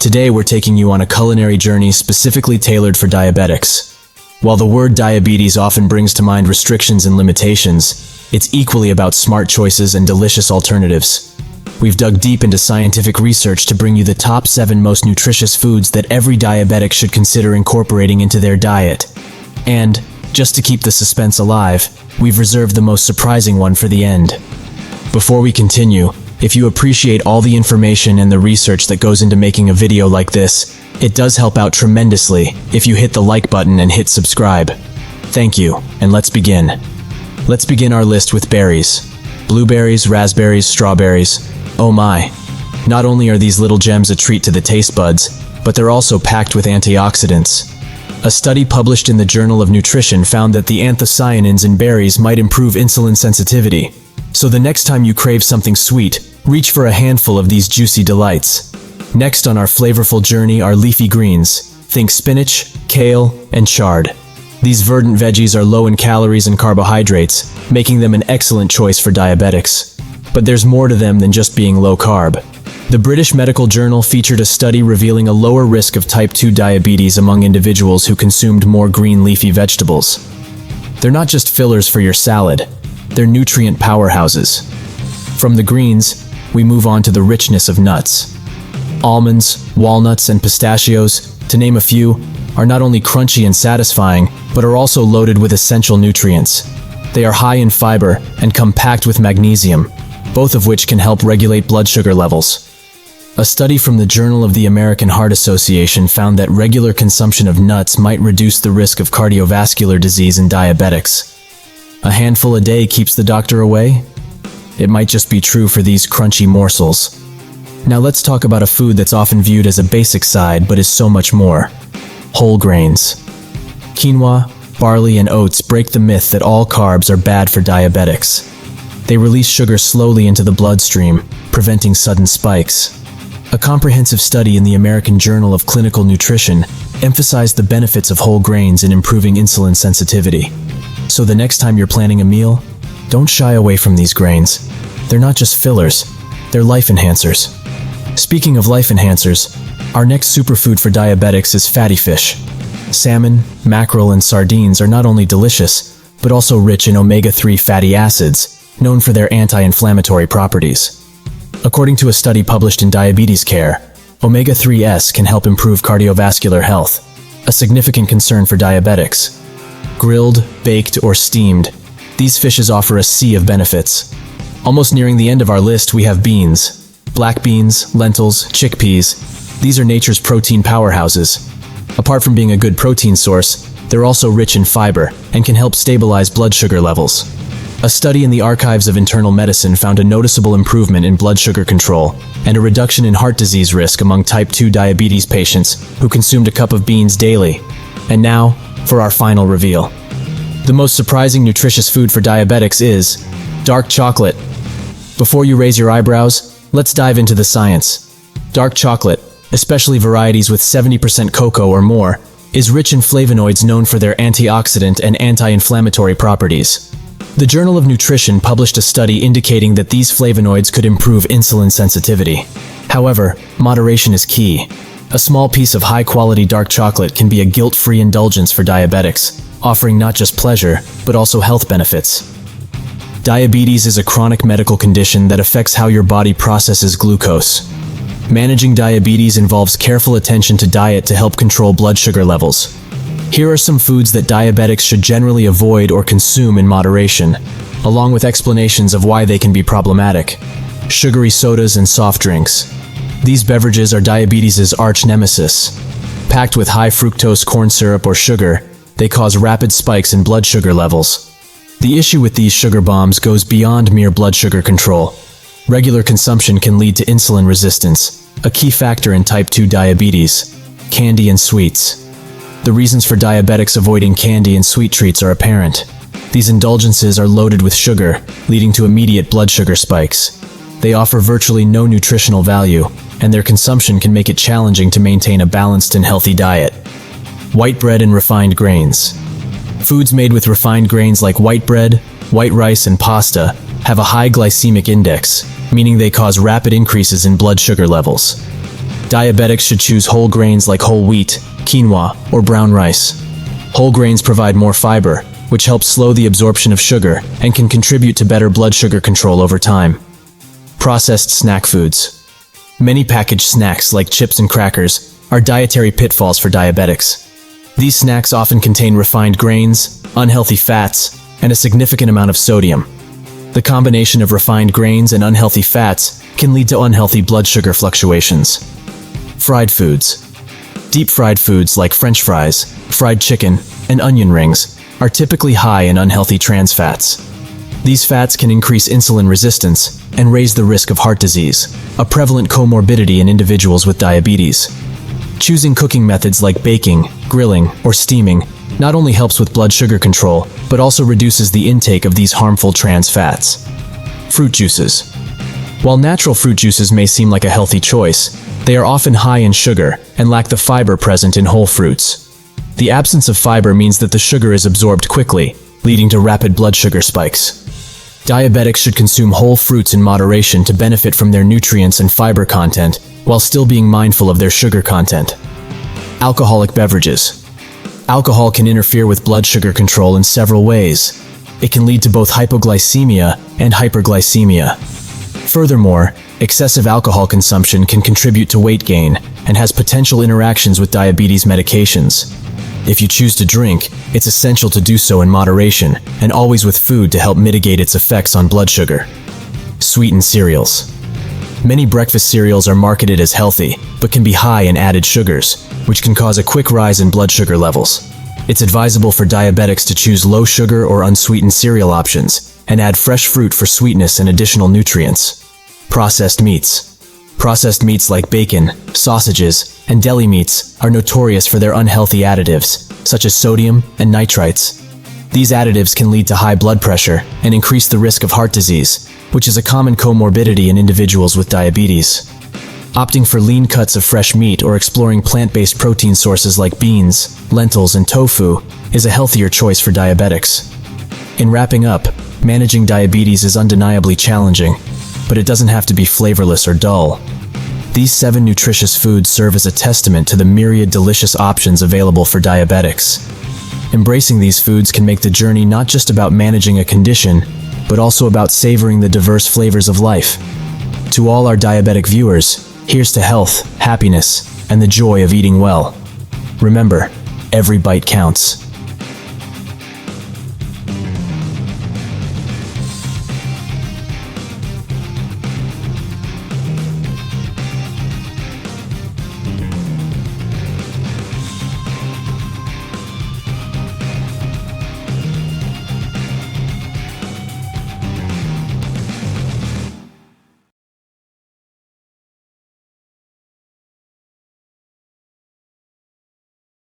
Today we're taking you on a culinary journey specifically tailored for diabetics. While the word diabetes often brings to mind restrictions and limitations, it's equally about smart choices and delicious alternatives. We've dug deep into scientific research to bring you the top 7 most nutritious foods that every diabetic should consider incorporating into their diet. And, just to keep the suspense alive, we've reserved the most surprising one for the end. Before we continue, if you appreciate all the information and the research that goes into making a video like this, it does help out tremendously if you hit the like button and hit subscribe. Thank you, and let's begin. Let's begin our list with berries. Blueberries, raspberries, strawberries. Oh my. Not only are these little gems a treat to the taste buds, but they're also packed with antioxidants. A study published in the Journal of Nutrition found that the anthocyanins in berries might improve insulin sensitivity. So the next time you crave something sweet, reach for a handful of these juicy delights. Next on our flavorful journey are leafy greens. Think spinach, kale, and chard. These verdant veggies are low in calories and carbohydrates, making them an excellent choice for diabetics. But there's more to them than just being low carb. The British Medical Journal featured a study revealing a lower risk of type 2 diabetes among individuals who consumed more green leafy vegetables. They're not just fillers for your salad, they're nutrient powerhouses. From the greens, we move on to the richness of nuts. Almonds, walnuts, and pistachios, to name a few, are not only crunchy and satisfying, but are also loaded with essential nutrients. They are high in fiber and come packed with magnesium, both of which can help regulate blood sugar levels. A study from the Journal of the American Heart Association found that regular consumption of nuts might reduce the risk of cardiovascular disease in diabetics. A handful a day keeps the doctor away? It might just be true for these crunchy morsels. Now let's talk about a food that's often viewed as a basic side but is so much more. Whole grains. Quinoa, barley, and oats break the myth that all carbs are bad for diabetics. They release sugar slowly into the bloodstream, preventing sudden spikes. A comprehensive study in the American Journal of Clinical Nutrition emphasized the benefits of whole grains in improving insulin sensitivity. So the next time you're planning a meal, don't shy away from these grains. They're not just fillers, they're life enhancers. Speaking of life enhancers, our next superfood for diabetics is fatty fish. Salmon, mackerel, and sardines are not only delicious, but also rich in omega-3 fatty acids, known for their anti-inflammatory properties. According to a study published in Diabetes Care, omega-3s can help improve cardiovascular health, a significant concern for diabetics. Grilled, baked, or steamed, these fishes offer a sea of benefits. Almost nearing the end of our list, we have beans. Black beans, lentils, chickpeas. These are nature's protein powerhouses. Apart from being a good protein source, they're also rich in fiber and can help stabilize blood sugar levels. A study in the Archives of Internal Medicine found a noticeable improvement in blood sugar control and a reduction in heart disease risk among type 2 diabetes patients who consumed a cup of beans daily. And now, for our final reveal. The most surprising nutritious food for diabetics is dark chocolate. Before you raise your eyebrows, let's dive into the science. Dark chocolate, especially varieties with 70% cocoa or more, is rich in flavonoids known for their antioxidant and anti-inflammatory properties. The Journal of Nutrition published a study indicating that these flavonoids could improve insulin sensitivity. However, moderation is key. A small piece of high-quality dark chocolate can be a guilt-free indulgence for diabetics, offering not just pleasure, but also health benefits. Diabetes is a chronic medical condition that affects how your body processes glucose. Managing diabetes involves careful attention to diet to help control blood sugar levels. Here are some foods that diabetics should generally avoid or consume in moderation, along with explanations of why they can be problematic. Sugary sodas and soft drinks. These beverages are diabetes' arch nemesis. Packed with high fructose corn syrup or sugar, they cause rapid spikes in blood sugar levels. The issue with these sugar bombs goes beyond mere blood sugar control. Regular consumption can lead to insulin resistance, a key factor in type 2 diabetes. Candy and sweets. The reasons for diabetics avoiding candy and sweet treats are apparent. These indulgences are loaded with sugar, leading to immediate blood sugar spikes. They offer virtually no nutritional value, and their consumption can make it challenging to maintain a balanced and healthy diet. White bread and refined grains. Foods made with refined grains like white bread, white rice, and pasta have a high glycemic index, meaning they cause rapid increases in blood sugar levels. Diabetics should choose whole grains like whole wheat, quinoa, or brown rice. Whole grains provide more fiber, which helps slow the absorption of sugar and can contribute to better blood sugar control over time. Processed snack foods. Many packaged snacks like chips and crackers are dietary pitfalls for diabetics. These snacks often contain refined grains, unhealthy fats, and a significant amount of sodium. The combination of refined grains and unhealthy fats can lead to unhealthy blood sugar fluctuations. Fried foods. Deep-fried foods like French fries, fried chicken, and onion rings are typically high in unhealthy trans fats. These fats can increase insulin resistance and raise the risk of heart disease, a prevalent comorbidity in individuals with diabetes. Choosing cooking methods like baking, grilling, or steaming not only helps with blood sugar control, but also reduces the intake of these harmful trans fats. Fruit juices. While natural fruit juices may seem like a healthy choice, they are often high in sugar and lack the fiber present in whole fruits. The absence of fiber means that the sugar is absorbed quickly, leading to rapid blood sugar spikes. Diabetics should consume whole fruits in moderation to benefit from their nutrients and fiber content, while still being mindful of their sugar content. Alcoholic beverages. Alcohol can interfere with blood sugar control in several ways. It can lead to both hypoglycemia and hyperglycemia. Furthermore, excessive alcohol consumption can contribute to weight gain and has potential interactions with diabetes medications. If you choose to drink, it's essential to do so in moderation and always with food to help mitigate its effects on blood sugar. Sweetened cereals. Many breakfast cereals are marketed as healthy, but can be high in added sugars, which can cause a quick rise in blood sugar levels. It's advisable for diabetics to choose low sugar or unsweetened cereal options and add fresh fruit for sweetness and additional nutrients. Processed meats. Processed meats like bacon, sausages, and deli meats are notorious for their unhealthy additives, such as sodium and nitrites. These additives can lead to high blood pressure and increase the risk of heart disease, which is a common comorbidity in individuals with diabetes. Opting for lean cuts of fresh meat or exploring plant-based protein sources like beans, lentils, and tofu is a healthier choice for diabetics. In wrapping up, managing diabetes is undeniably challenging, but it doesn't have to be flavorless or dull. These 7 nutritious foods serve as a testament to the myriad delicious options available for diabetics. Embracing these foods can make the journey not just about managing a condition, but also about savoring the diverse flavors of life. To all our diabetic viewers, here's to health, happiness, and the joy of eating well. Remember, every bite counts.